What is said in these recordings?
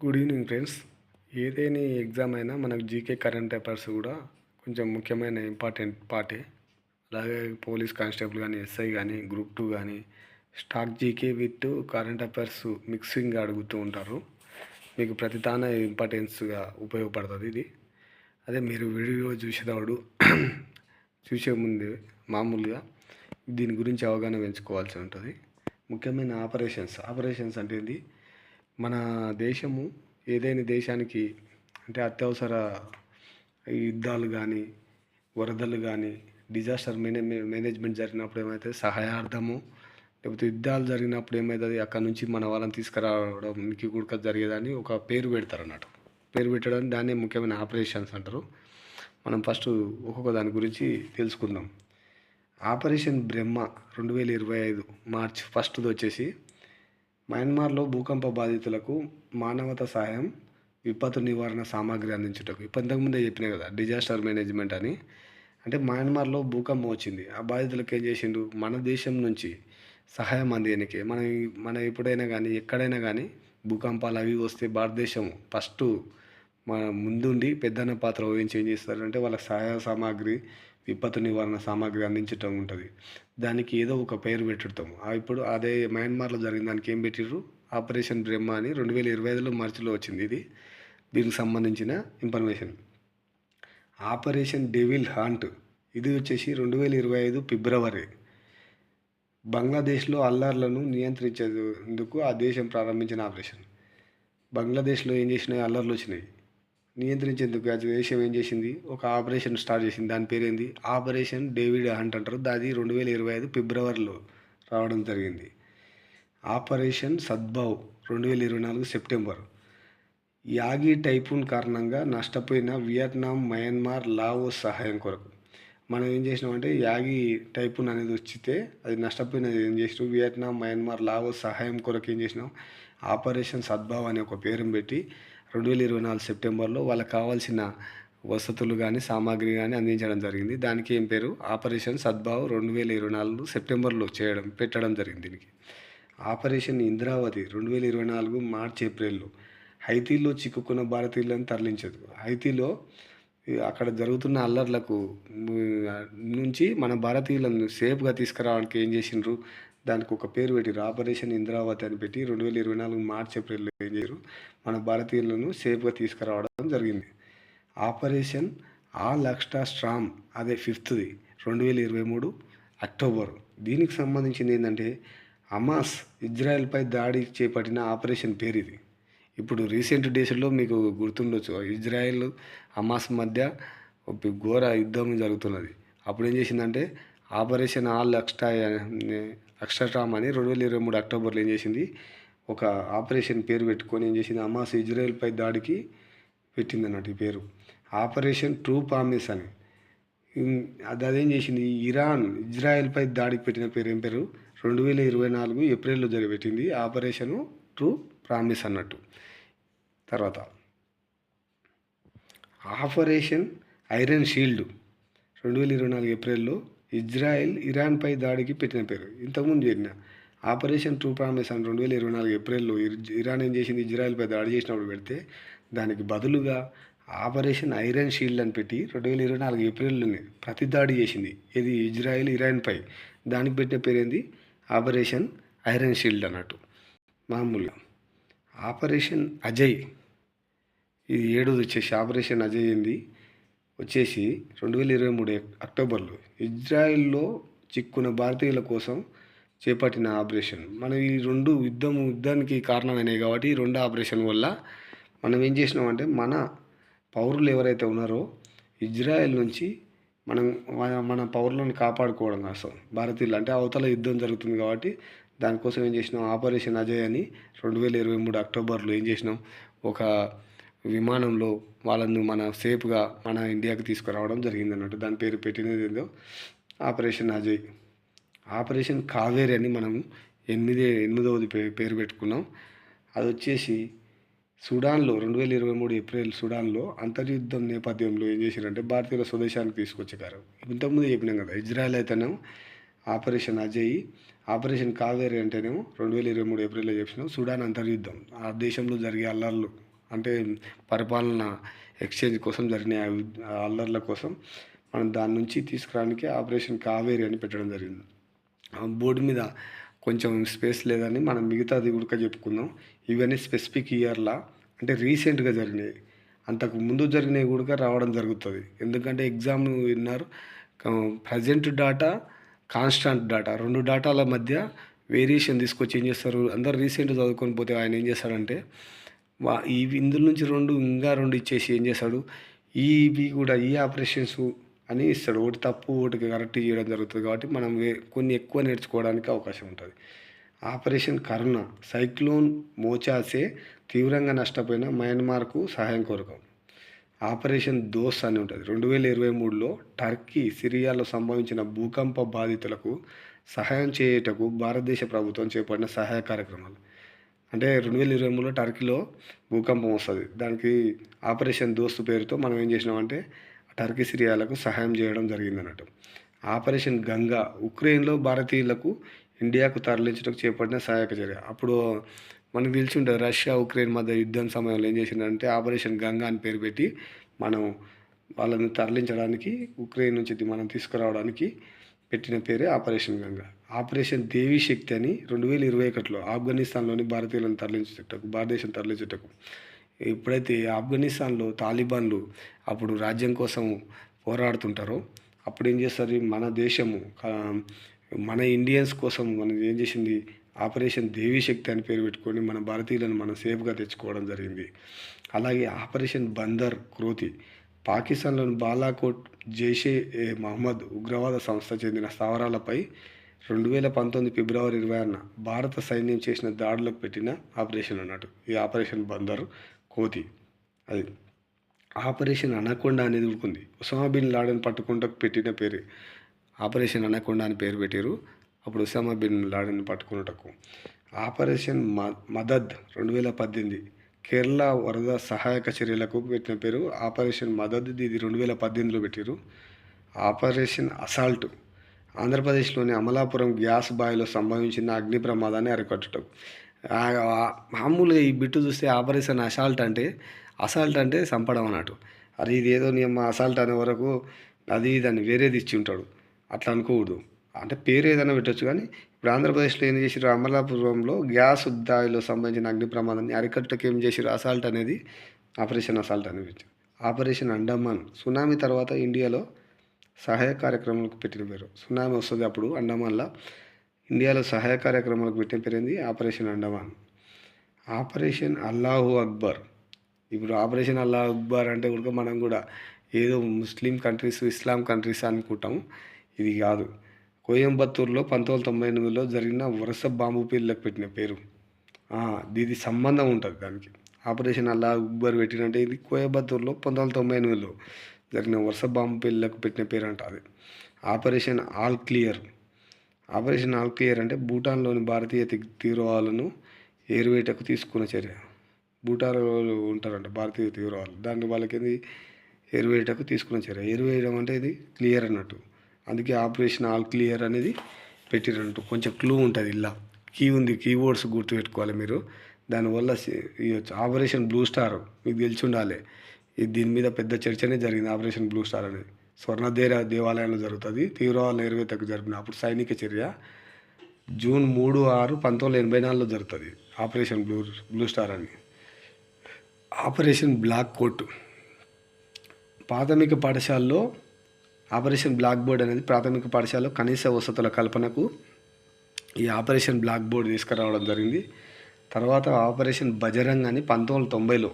Good evening friends. ఏదేని exam అయినా మనకు జీకే కరెంట్ అఫైర్స్ కూడా కొంచెం ముఖ్యమైన ఇంపార్టెంట్ పార్టే. అలాగే పోలీస్ కానిస్టేబుల్ కానీ, ఎస్ఐ కానీ, గ్రూప్ 2 కానీ stock GK with current affairs mixing అడుగుతూ ఉంటారు. మీకు ప్రతి తాన ఇంపార్టెన్స్గా ఉపయోగపడుతుంది ఇది. అదే మీరు వీడియో చూసేటప్పుడు చూసే ముందు మామూలుగా దీని గురించి అవగాహన పెంచుకోవాల్సి ఉంటుంది. ముఖ్యమైన ఆపరేషన్స్ అంటే ఏంది? మన దేశము ఏదైనా దేశానికి అంటే అత్యవసర యుద్ధాలు కానీ, వరదలు కానీ, డిజాస్టర్ మేనేజ్మెంట్ జరిగినప్పుడు ఏమైతే సహాయార్థము, లేకపోతే యుద్ధాలు జరిగినప్పుడు ఏమవుతుంది, అక్కడ నుంచి మన వాళ్ళని తీసుకురావడానికి కూడా జరిగేదాన్ని ఒక పేరు పెడతారు అన్నట్టు. పేరు పెట్టడానికి దాన్నే ముఖ్యమైన ఆపరేషన్స్ అంటారు. మనం ఫస్ట్ ఒక్కొక్క దాని గురించి తెలుసుకుందాం. ఆపరేషన్ బ్రహ్మ 2025 మార్చ్ 1 వచ్చేసి మయన్మార్లో భూకంప బాధితులకు మానవతా సహాయం, విపత్తు నివారణ సామాగ్రి అందించుటకు. ఇంతకుముందే చెప్పినా కదా డిజాస్టర్ మేనేజ్మెంట్ అని. అంటే మయన్మార్లో భూకంపం వచ్చింది, ఆ బాధితులకు ఏం చేసిండు, మన దేశం నుంచి సహాయం అందించడానికి. మన ఎప్పుడైనా కానీ ఎక్కడైనా కానీ భూకంపాలు అవి వస్తే భారతదేశం ఫస్ట్ మన ముందుండి పెద్దన్న పాత్ర వహించి ఏం చేస్తారంటే వాళ్ళకి సహాయ సామాగ్రి, విపత్తు నివారణ సామాగ్రి అందించటం ఉంటుంది. దానికి ఏదో ఒక పేరు పెట్టుతాము. ఇప్పుడు అదే మయన్మార్లో జరిగిన దానికి ఏం పెట్టిర్రు, ఆపరేషన్ బ్రహ్మ అని 2025 మార్చిలో వచ్చింది. దీనికి సంబంధించిన ఇన్ఫర్మేషన్. ఆపరేషన్ డెవిల్ హంట్ ఇది వచ్చేసి 2025 ఫిబ్రవరి. బంగ్లాదేశ్లో అల్లర్లను నియంత్రించేందుకు ఆ దేశం ప్రారంభించిన ఆపరేషన్. బంగ్లాదేశ్లో ఏం చేసినాయి, అల్లర్లు వచ్చినాయి. నియంత్రించేందుకు ఆ దేశం ఏం చేసింది, ఒక ఆపరేషన్ స్టార్ట్ చేసింది. దాని పేరేంది, ఆపరేషన్ డేవిడ్ హంట్ అంటారు. అది 2025 ఫిబ్రవరిలో రావడం జరిగింది. Operation Sadbhav 2024 September. Yagi typhoon కారణంగా నష్టపోయిన వియత్నాం, మయన్మార్, లావోస్ సహాయం కొరకు. మనం ఏం చేసినామంటే యాగి టైఫూన్ అనేది వచ్చితే అది నష్టపోయినది ఏం చేసినాం, వియత్నాం, మయన్మార్, లావోస్ సహాయం కొరకు ఏం చేసినాం, ఆపరేషన్ సద్భావ్ అనే ఒక పేరును పెట్టి 2024 సెప్టెంబర్లో వాళ్ళకి కావాల్సిన వసతులు కానీ సామాగ్రి కానీ అందించడం జరిగింది. దానికి ఏం పేరు, ఆపరేషన్ సద్భావ్ 2024 సెప్టెంబర్లో పెట్టడం జరిగింది. దీనికి ఆపరేషన్ ఇంద్రావతి 2024 మార్చ్ ఏప్రిల్లో. హైతీలో చిక్కుకున్న భారతీయులను తరలించదు. హైతీలో అక్కడ జరుగుతున్న అల్లర్లకు నుంచి మన భారతీయులను సేఫ్గా తీసుకురావడానికి ఏం చేసిండ్రు, దానికి ఒక పేరు పెట్టిరు, ఆపరేషన్ ఇంద్రావతి అని పెట్టి 2024 మార్చ్ ఏప్రిల్లో ఏం చేశారు, మన భారతీయులను సేఫ్గా తీసుకురావడం జరిగింది. ఆపరేషన్ ఆల్ ఎక్స్ట్రా స్ట్రామ్ అదే 5th 2023 అక్టోబర్. దీనికి సంబంధించింది ఏంటంటే హమాస్ ఇజ్రాయెల్పై దాడి చేపట్టిన ఆపరేషన్ పేరు ఇది. ఇప్పుడు రీసెంట్ డేస్లో మీకు గుర్తుండొచ్చు, ఇజ్రాయెల్ హమాస్ మధ్య ఒక ఘోర యుద్ధం జరుగుతున్నది. అప్పుడు ఏం చేసిందంటే ఆపరేషన్ ఆల్ ఎక్స్ట్రామ్ అని 2023 అక్టోబర్లో ఏం చేసింది, ఒక ఆపరేషన్ పేరు పెట్టుకొని ఏం చేసింది, హమాస్ ఇజ్రాయెల్పై దాడికి పెట్టింది అన్నట్టు ఈ పేరు. ఆపరేషన్ ట్రూ ప్రామిస్ అని. అదేం చేసింది, ఇరాన్ ఇజ్రాయెల్పై దాడికి పెట్టిన పేరు ఏం పేరు, 2024 ఏప్రిల్లో జరిగిపెట్టింది ఆపరేషను ట్రూ ప్రామిస్ అన్నట్టు. తర్వాత ఆపరేషన్ ఐరన్ షీల్డ్ 2024 ఏప్రిల్లో ఇజ్రాయెల్ ఇరాన్పై దాడికి పెట్టిన పేరు. ఇంతకుముందు చెప్పిన ఆపరేషన్ ట్రూ ప్రామిస్ అని 2024 ఏప్రిల్లో ఇరాన్ ఏం చేసింది, ఇజ్రాయెల్పై దాడి చేసినప్పుడు పెడితే దానికి బదులుగా ఆపరేషన్ ఐరన్ షీల్డ్ అని పెట్టి 2024 ఏప్రిల్లోనే ప్రతి దాడి చేసింది. ఇది ఇజ్రాయెల్ ఇరాన్పై. దానికి పెట్టిన పేరేంది, ఆపరేషన్ ఐరన్ షీల్డ్ అన్నట్టు. మామూలుగా ఆపరేషన్ అజయ్ ఇది 7th వచ్చేసి ఆపరేషన్ అజయ్ ఏంది వచ్చేసి 2023 అక్టోబర్లో ఇజ్రాయెల్లో చిక్కున్న భారతీయుల కోసం చేపట్టిన ఆపరేషన్. మనం ఈ రెండు యుద్ధానికి కారణమైనాయి కాబట్టి ఈ రెండు ఆపరేషన్ వల్ల మనం ఏం చేసినామంటే మన పౌరులు ఎవరైతే ఉన్నారో ఇజ్రాయెల్ నుంచి మన పౌరులను కాపాడుకోవడం కోసం భారతీయులు, అంటే అవతల యుద్ధం జరుగుతుంది కాబట్టి దానికోసం ఏం చేసినాం, ఆపరేషన్ అజయ్ అని 2023 అక్టోబర్లో ఏం చేసినాం, ఒక విమానంలో వాళ్ళను మన సేఫ్గా మన ఇండియాకి తీసుకురావడం జరిగింది అన్నట్టు. దాని పేరు పెట్టినది ఏదో ఆపరేషన్ అజయ్. ఆపరేషన్ కావేరి అని మనం 8వ పేరు పెట్టుకున్నాం. అది వచ్చేసి సుడాన్లో 2023 ఏప్రిల్ సుడాన్లో అంతర్యుద్ధం నేపథ్యంలో ఏం చేశారంటే భారతీయుల స్వదేశానికి తీసుకొచ్చారు. ఇంతకుముందు చెప్పినాం కదా, ఇజ్రాయెల్ అయితేనేమో ఆపరేషన్ అజయ్, ఆపరేషన్ కావేరి అంటేనేమో 2023 ఏప్రిల్లో చెప్పినాం సుడాన్ అంతర్యుద్ధం. ఆ దేశంలో జరిగే అల్లర్లు అంటే పరిపాలన ఎక్స్చేంజ్ కోసం జరిగిన అల్లర్ల కోసం మనం దాని నుంచి తీసుకురావడానికి ఆపరేషన్ కావేరి అని పెట్టడం జరిగింది. ఆ బోర్డు మీద కొంచెం స్పేస్ లేదని మనం మిగతాది కూడా చెప్పుకుందాం. ఇవన్నీ స్పెసిఫిక్ ఇయర్లా అంటే రీసెంట్గా జరిగినాయి. అంతకు ముందు జరిగినవి కూడా రావడం జరుగుతుంది. ఎందుకంటే ఎగ్జామ్ విన్నారు ప్రజెంట్ డాటా, కాన్స్టాంట్ డాటా 2 డాటాల మధ్య వేరియేషన్ తీసుకొచ్చి ఏం చేస్తారు, అందరు రీసెంట్ చదువుకొని పోతే ఆయన ఏం చేస్తాడంటే ఇవి ఇందులో నుంచి 2 ఇంకా 2 ఇచ్చేసి ఏం చేస్తాడు, ఇవి కూడా ఈ ఆపరేషన్స్ అని ఇస్తాడు. ఒకటి తప్పు ఒకటి కరెక్ట్ చేయడం జరుగుతుంది. కాబట్టి మనం కొన్ని ఎక్కువ నేర్చుకోవడానికి అవకాశం ఉంటుంది. ఆపరేషన్ కరుణ, సైక్లోన్ మోచాసే తీవ్రంగా నష్టపోయిన మయన్మార్కు సహాయం కోరకం. ఆపరేషన్ దోస్ అని ఉంటుంది. 2023లో టర్కీ, సిరియాలో సంభవించిన భూకంప బాధితులకు సహాయం చేయుటకు భారతదేశ ప్రభుత్వం చేపట్టిన సహాయ కార్యక్రమాలు. అంటే 2023లో టర్కీలో భూకంపం వస్తుంది. దానికి ఆపరేషన్ దోస్త్ పేరుతో మనం ఏం చేసినామంటే టర్కీ, సిరియాలకు సహాయం చేయడం జరిగింది అన్నట్టు. ఆపరేషన్ గంగా, ఉక్రెయిన్లో భారతీయులకు ఇండియాకు తరలించడానికి చేపట్టిన సహాయక చర్య. అప్పుడు మనకు తెలిసి ఉంటుంది, రష్యా ఉక్రెయిన్ మధ్య యుద్ధం సమయంలో ఏం చేసిందంటే ఆపరేషన్ గంగా అని పేరు పెట్టి మనం వాళ్ళని తరలించడానికి, ఉక్రెయిన్ నుంచి మనం తీసుకురావడానికి పెట్టిన పేరే ఆపరేషన్ గంగా. ఆపరేషన్ దేవీ శక్తి అని 2021లో ఆఫ్ఘనిస్తాన్లోని భారతీయులను భారతదేశం తరలించుటకు. ఎప్పుడైతే ఆఫ్ఘనిస్తాన్లో తాలిబాన్లు అప్పుడు రాజ్యం కోసం పోరాడుతుంటారో అప్పుడు ఏం చేస్తారు, మన దేశము మన ఇండియన్స్ కోసం మనం ఏం చేసింది, ఆపరేషన్ దేవీ శక్తి అని పేరు పెట్టుకొని మన భారతీయులను మనం సేఫ్గా తెచ్చుకోవడం జరిగింది. అలాగే ఆపరేషన్ బందర్ క్రోతి, పాకిస్తాన్లోని బాలాకోట్ జైషే ఏ మహమ్మద్ ఉగ్రవాద సంస్థ చెందిన స్థావరాలపై 2019 ఫిబ్రవరి 26న భారత సైన్యం చేసిన దాడులకు పెట్టిన ఆపరేషన్ అన్నట్టు ఈ ఆపరేషన్ బందర్ కోతి. అది ఆపరేషన్ అనకొండ అనేది ఉంటుంది. ఉసామా బిన్ లాడెన్ పట్టుకుంటూ పెట్టిన పేరు ఆపరేషన్ అనకొండ అని పేరు పెట్టారు అప్పుడు Usama bin Laden పట్టుకున్నటకు. Operation Madad 2018 Kerala వరద సహాయక చర్యలకు పెట్టిన పేరు ఆపరేషన్ మదద్. ఇది 2018లో పెట్టారు. ఆపరేషన్ అసాల్ట్, ఆంధ్రప్రదేశ్లోని అమలాపురం గ్యాస్ బాయిలో సంభవించిన అగ్ని ప్రమాదాన్ని అరికట్టడం. మామూలుగా ఈ బిట్టు చూస్తే ఆపరేషన్ అసాల్ట్ అంటే చంపడం అన్నట్టు. అది ఇది ఏదో నియమ అసాల్ట్ అనే వరకు అది దాన్ని వేరేది ఇచ్చి ఉంటాడు, అట్లా అనుకోకూడదు. అంటే పేరు ఏదైనా పెట్టచ్చు. కానీ ఇప్పుడు ఆంధ్రప్రదేశ్లో ఏం చేసారు, అమలాపురంలో గ్యాస్ ఉద్దాయిలో సంబంధించిన అగ్ని ప్రమాదాన్ని అరికట్టకు ఏం చేసారు, అసాల్ట్ అనేది ఆపరేషన్ అసాల్ట్ అని పెట్టారు. ఆపరేషన్ అండమాన్, సునామీ తర్వాత ఇండియాలో సహాయ కార్యక్రమాలకు పెట్టిన పేరు. సునామీ వస్తుంది అప్పుడు అండమాన్లో ఇండియాలో సహాయ కార్యక్రమాలకు పెట్టిన పేరు ఏంది, ఆపరేషన్ అండమాన్. ఆపరేషన్ అల్లాహు అక్బర్, ఇప్పుడు ఆపరేషన్ అల్లాహు అక్బర్ అంటే కూడా మనం కూడా ఏదో ముస్లిం కంట్రీస్, ఇస్లాం కంట్రీస్ అనుకుంటాం. ఇది కాదు. కోయంబత్తూరులో 1998లో జరిగిన వరుస బాంబు పేర్లకు పెట్టిన పేరు. ఇది సంబంధం ఉంటుంది దానికి. ఆపరేషన్ అల్లాహు అక్బర్ పెట్టినంటే ఇది కోయంబత్తూరులో 1998లో జరిగిన వరుస బాంబు పేర్లకు పెట్టిన పేరు అంట అది. Operation all clear. Operation all clear అంటే భూటాన్లోని భారతీయ తీవ్రవాదులను ఏరువేటకు తీసుకున్న చర్య. భూటాన్లో ఉంటారంట భారతీయ తీవ్రవాదులు, దాన్ని వాళ్ళకి ఏరువేటకు తీసుకున్న చర్య. ఏరువేయడం అంటే ఇది క్లియర్ అన్నట్టు. అందుకే ఆపరేషన్ ఆల్ క్లియర్ అనేది పెట్టినట్టు. కొంచెం క్లూ ఉంటుంది, ఇలా కీ ఉంది, కీవర్డ్స్ గుర్తుపెట్టుకోవాలి మీరు. దానివల్ల ఆపరేషన్ బ్లూ స్టార్ మీకు తెలిసి ఉండాలి. దీని మీద పెద్ద చర్చనే జరిగింది. ఆపరేషన్ బ్లూ స్టార్ అనేది స్వర్ణదేర దేవాలయంలో జరుగుతుంది. తీవ్రవాదుల ఏరువేతకు జరిపిన అప్పుడు సైనిక చర్య జూన్ 3, 6, 1984లో జరుగుతుంది ఆపరేషన్ బ్లూ స్టార్ అని. ఆపరేషన్ బ్లాక్ కోట్, ప్రాథమిక పాఠశాలలో ఆపరేషన్ బ్లాక్ బోర్డ్ అనేది ప్రాథమిక పాఠశాలలో కనీస వసతుల కల్పనకు ఈ ఆపరేషన్ బ్లాక్ బోర్డ్ తీసుకురావడం జరిగింది. తర్వాత ఆపరేషన్ బజరంగ్ అని 1990లో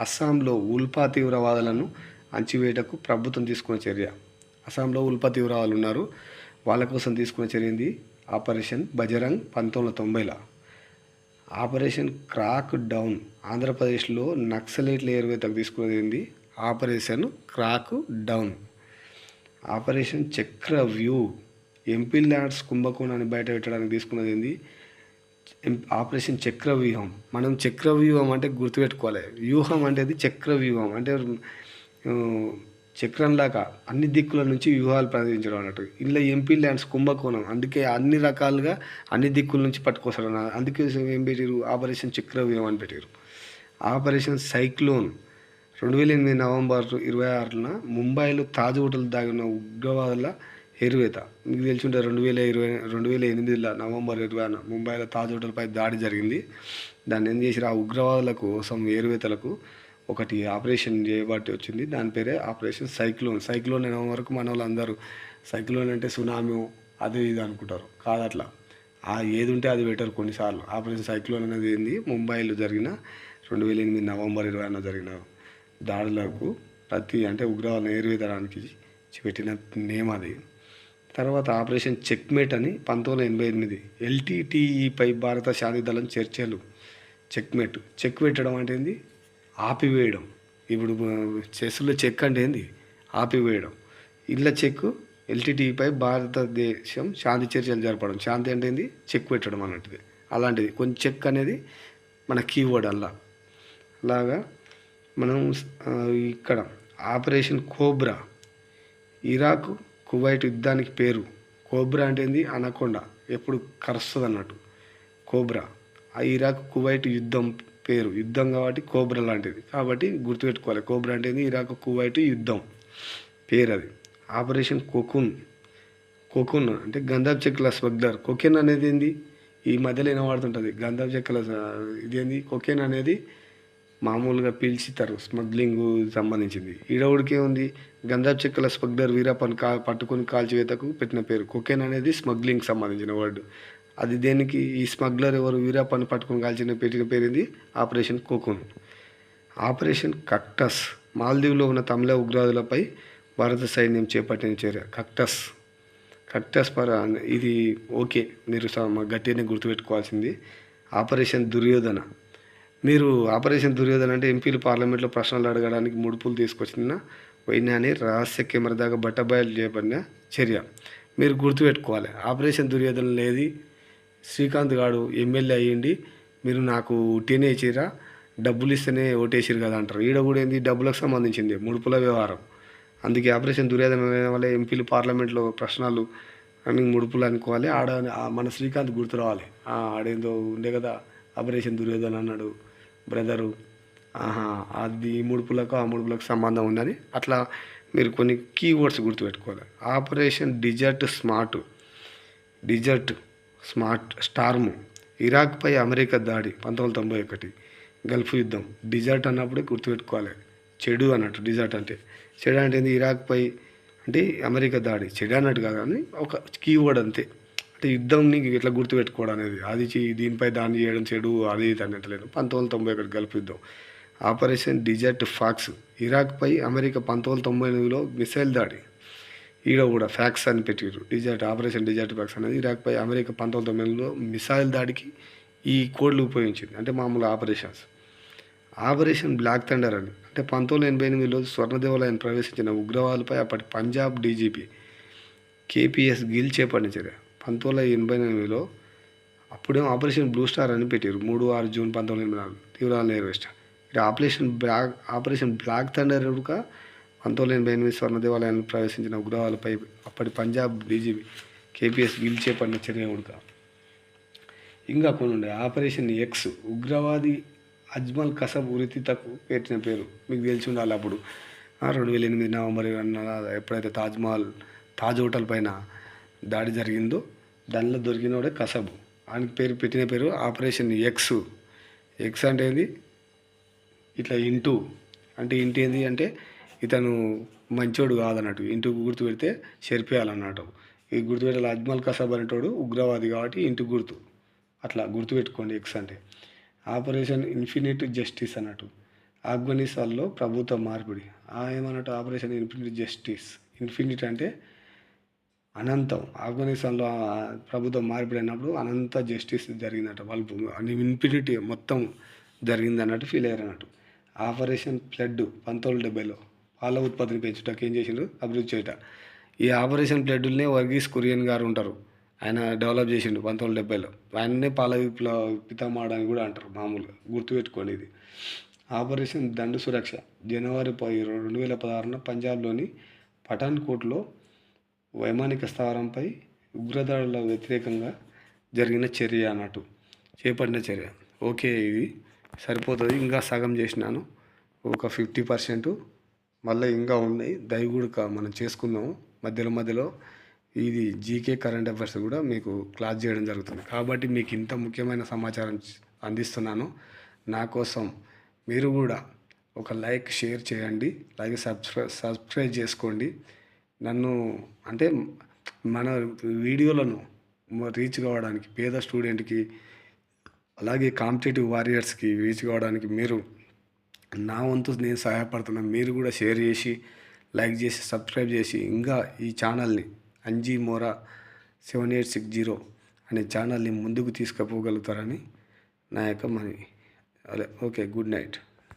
అస్సాంలో ఉల్ఫా తీవ్రవాదులను అణచివేయటకు ప్రభుత్వం తీసుకున్న చర్య. అస్సాంలో ఉల్ఫా తీవ్రవాదులు ఉన్నారు, వాళ్ళ కోసం తీసుకున్న చర్య ఏంది, ఆపరేషన్ బజరంగ్ 1990లో. ఆపరేషన్ క్రాక్ డౌన్, ఆంధ్రప్రదేశ్లో నక్సలైట్ల ఏరువేతకు తీసుకున్నది ఏంది, operation crack down. Operation Chakravyuh, MP lands కుంభకోణాన్ని బయట పెట్టడానికి తీసుకున్నది ఏంది, ఆపరేషన్ చక్రవ్యూహం. మనం చక్రవ్యూహం అంటే గుర్తుపెట్టుకోవాలి. వ్యూహం అంటే చక్రవ్యూహం అంటే చక్రంలాగా అన్ని దిక్కుల నుంచి వ్యూహాలు ప్రయోగించడం అన్నట్టు. ఇలా ఎంపీ ల్యాండ్స్ కుంభకోణం, అందుకే అన్ని రకాలుగా అన్ని దిక్కుల నుంచి పట్టుకొస్తాడు. అందుకే ఏం పెట్టారు, ఆపరేషన్ చక్రవ్యూహం అని పెట్టారు. ఆపరేషన్ సైక్లోన్ 2008 నవంబర్ 26న ముంబైలో తాజ్ హోటల్ దాగిన ఉగ్రవాదుల ఏరువేత. మీకు తెలిసి ఉంటే 2008 నవంబర్ 26న ముంబైలో తాజ్ హోటల్పై దాడి జరిగింది. దాన్ని ఏం చేసిరు, ఆ ఉగ్రవాదుల కోసం ఏరువేతలకు ఒకటి ఆపరేషన్ చేయబట్టి వచ్చింది. దాని పేరే ఆపరేషన్ సైక్లోన్. సైక్లోన్ అనే వరకు మన వాళ్ళందరూ సైక్లోన్ అంటే సునామీ అది ఇది అనుకుంటారు. కాదట్లా, ఏది ఉంటే అది బెటర్ కొన్నిసార్లు. ఆపరేషన్ సైక్లోన్ అనేది ఏంది, ముంబైలో జరిగిన 2008 నవంబర్ 26న జరిగిన దాడులకు అంటే ఉగ్రవాదులను ఏరువేతడానికి పెట్టిన నేమ్ అది. తర్వాత ఆపరేషన్ చెక్మేట్ అని 1988 ఎల్టీటీఈపై భారత శాంతి దళం చర్చలు. చెక్ పెట్టడం అంటే ఏంది, ఆపివేయడం. ఇప్పుడు చెస్లో చెక్ అంటే ఏంది, ఆపివేయడం. ఇళ్ళ చెక్ ఎల్టీటీఈపై భారతదేశం శాంతి చర్చలు జరపడం. శాంతి అంటే ఏంది, చెక్ పెట్టడం అన్నట్టుది. అలాంటిది కొంచెం చెక్ అనేది మన కీవర్డ్ అలాగా మనం ఇక్కడ ఆపరేషన్ కోబ్రా. ఇరాక్ కువైట్ యుద్ధానికి పేరు. కోబ్రా అంటే ఏంది, అనకొండ ఎప్పుడు కరుస్తుంది అన్నట్టు కోబ్రా. ఆ ఇరాక్ కువైట్ యుద్ధం పేరు. యుద్ధం కాబట్టి కోబ్రా లాంటిది కాబట్టి గుర్తుపెట్టుకోవాలి. కోబ్రా అంటే ఏంది, ఇరాక్ కువైట్ యుద్ధం పేరు అది. ఆపరేషన్ కోకున్ అంటే గంధపు చెక్కల స్మగ్లర్. కొకెన్ అనేది ఏంది, ఈ మధ్యలో వినబడుతుంటుంది గంధపు చెక్కల ఇదేంది, కొకెన్ అనేది మామూలుగా పీల్చితారు, స్మగ్లింగ్ సంబంధించింది. ఈడవుడికే ఉంది, గంధపు చెక్కల స్మగ్లర్ వీరప్పని పట్టుకొని కాల్చివేతకు పెట్టిన పేరు. కొకెన్ అనేది స్మగ్లింగ్ సంబంధించిన వర్డ్. అది దేనికి, ఈ స్మగ్లర్ ఎవరు, వీరప్పని పట్టుకొని పెట్టిన పేరు ఏంది, ఆపరేషన్ కోకున్. Operation cactus. మాల్దీవ్లో ఉన్న తమిళ ఉగ్రవాదులపై భారత సైన్యం చేపట్టిన చర్య. కక్టస్ ఇది ఓకే, మీరు గట్టిగానే గుర్తుపెట్టుకోవాల్సింది. ఆపరేషన్ దుర్యోధన. మీరు ఆపరేషన్ దుర్యోధన అంటే ఎంపీలు పార్లమెంట్లో ప్రశ్నలు అడగడానికి ముడుపులు తీసుకొచ్చిన వైనాన్ని రహస్య కెమెరా దాకా బట్టబయలు చేయబడిన చర్య. మీరు గుర్తుపెట్టుకోవాలి. ఆపరేషన్ దుర్యోధన లేది, శ్రీకాంత్ గారు ఎమ్మెల్యే అయ్యిండి, మీరు నాకు ఉట్టినే ఇచ్చిరా, డబ్బులు ఇస్తేనే ఓటేసిరు కదా అంటారు. ఈడ కూడా ఏంది, డబ్బులకు సంబంధించింది, ముడుపుల వ్యవహారం. అందుకే ఆపరేషన్ దుర్యోధన వల్ల ఎంపీలు పార్లమెంట్లో ప్రశ్నలు అని ముడుపులు అనుకోవాలి. మన శ్రీకాంత్ గుర్తు రావాలి. ఆడేందో ఉండే కదా ఆపరేషన్ దుర్యోధన అన్నాడు బ్రదరు, అది ఈ ముడుపులకు ఆ ముడుపులకు సంబంధం ఉందని. అట్లా మీరు కొన్ని కీవర్డ్స్ గుర్తుపెట్టుకోవాలి. Operation desert storm. ఇరాక్పై అమెరికా దాడి 1991 గల్ఫ్ యుద్ధం. డిజర్ట్ అన్నప్పుడే గుర్తుపెట్టుకోవాలి, చెడు అన్నట్టు. డిజర్ట్ అంటే చెడు అంటే ఏంది, ఇరాక్పై అంటే అమెరికా దాడి. చెడు అన్నట్టు కాదు కానీ ఒక కీవర్డ్ అంతే. అంటే యుద్ధంని ఎట్లా గుర్తుపెట్టుకోవడం అనేది, అది దీనిపై దాన్ని చేయడం చెడు, అది ఇది అన్నట్లేదు. 1991 గల్ఫ్ యుద్ధం. Operation desert fox. ఇరాక్పై అమెరికా 1998లో మిసైల్ దాడి. ఈడ కూడా ఫ్యాక్స్ అని పెట్టారు. ఆపరేషన్ డిజర్ట్ ఫాక్స్ అనేది ఇరాక్పై అమెరికా 1998లో మిసైల్ దాడికి ఈ కోడ్లు ఉపయోగించింది. అంటే మామూలు ఆపరేషన్స్. ఆపరేషన్ బ్లాక్ థండర్ అని అంటే 1988లో స్వర్ణదేవాలయాన్ని ప్రవేశించిన ఉగ్రవాదులపై అప్పటి పంజాబ్ డీజీపీ కేపీఎస్ గిల్ చేపట్టిన చర్య. 1988లో అప్పుడేమో ఆపరేషన్ బ్లూ స్టార్ అని పెట్టారు. 3-6 జూన్ 1984 తీవ్రాలను నెరవేర్చారు. ఇక ఆపరేషన్ బ్లాక్ థండర్ ఉడక 1988 స్వర్ణదేవాలయాన్ని ప్రవేశించిన ఉగ్రవాదులపై అప్పటి పంజాబ్ డీజీపీ కేపీఎస్ గిల్ చేపట్టిన చర్య ఉడక. ఇంకా కొన్ని ఉండే. Operation X. ఉగ్రవాది అజ్మల్ కసబ్ ఉరితితకు పెట్టిన పేరు. మీకు తెలిసి ఉండాలి. అప్పుడు 2008 నవంబర్ ఎప్పుడైతే తాజ్ హోటల్ పైన దాడి జరిగిందో దానిలో దొరికినోడే కసబ్. ఆయనకి పెట్టిన పేరు ఆపరేషన్ ఎక్స్. ఎక్స్ అంటే ఏంది, ఇట్లా ఇంటూ అంటే ఇంటి ఏంది అంటే ఇతను మంచోడు కాదన్నట్టు. ఇంటికి గుర్తు పెడితే చెరిపేయాలన్నట్టు. ఈ గుర్తు పెట్టాలి. అజ్మల్ కసబ్ అనేటోడు ఉగ్రవాది కాబట్టి ఇంటికి గుర్తు. అట్లా గుర్తుపెట్టుకోండి ఎక్స్ అంటే. ఆపరేషన్ ఇన్ఫినిట్ జస్టిస్ అన్నట్టు. ఆఫ్ఘనిస్తాన్లో ప్రభుత్వ మార్పిడి. ఏమన్నట్టు ఆపరేషన్ ఇన్ఫినిట్ జస్టిస్. ఇన్ఫినిట్ అంటే అనంతం. ఆఫ్ఘనిస్తాన్లో ప్రభుత్వం మార్పిడి అయినప్పుడు అనంత జస్టిస్ జరిగిందట. వాళ్ళు ఇన్ఫినిటీ మొత్తం జరిగింది అన్నట్టు ఫీల్ అయ్యారు అన్నట్టు. ఆపరేషన్ ఫ్లడ్ 1970లో పాల ఉత్పత్తిని పెంచుటకు ఏం చేసిండు, అభివృద్ధి చేయట. ఈ ఆపరేషన్ ఫ్లడ్నే వర్గీస్ కురియన్ గారు ఉంటారు. ఆయన డెవలప్ చేసిండు 1970లో. ఆయననే పాల పితామహుడు అని కూడా అంటారు మామూలుగా. గుర్తుపెట్టుకోండి ఇది. ఆపరేషన్ దండు సురక్ష. జనవరి 2016 పంజాబ్లోని పఠాన్కోట్లో వైమానిక స్థావరంపై ఉగ్రదాడుల వ్యతిరేకంగా జరిగిన చర్య అన్నట్టు, చేపట్టిన చర్య. ఓకే, ఇది సరిపోతుంది. ఇంకా సగం చేసినాను, ఒక 50% మళ్ళీ ఇంకా ఉన్నాయి. దయవు కూడా మనం చేసుకుందాము. మధ్యలో మధ్యలో ఇది జీకే కరెంట్ అఫైర్స్ కూడా మీకు క్లాస్ చేయడం జరుగుతుంది. కాబట్టి మీకు ఇంత ముఖ్యమైన సమాచారం అందిస్తున్నాను. నా కోసం మీరు కూడా ఒక లైక్ షేర్ చేయండి, అలాగే సబ్స్క్రైబ్ చేసుకోండి. నన్ను అంటే మన వీడియోలను రీచ్ కావడానికి, పేద స్టూడెంట్కి అలాగే కాంపిటేటివ్ వారియర్స్కి రీచ్ కావడానికి మీరు నా వంతు నేను సహాయపడుతున్నాను. మీరు కూడా షేర్ చేసి, లైక్ చేసి, సబ్స్క్రైబ్ చేసి ఇంకా ఈ ఛానల్ని అంజీ మోరా 7860 అనే ఛానల్ని ముందుకు తీసుకుపోగలుగుతారని నా యొక్క మనవి. Okay, good night.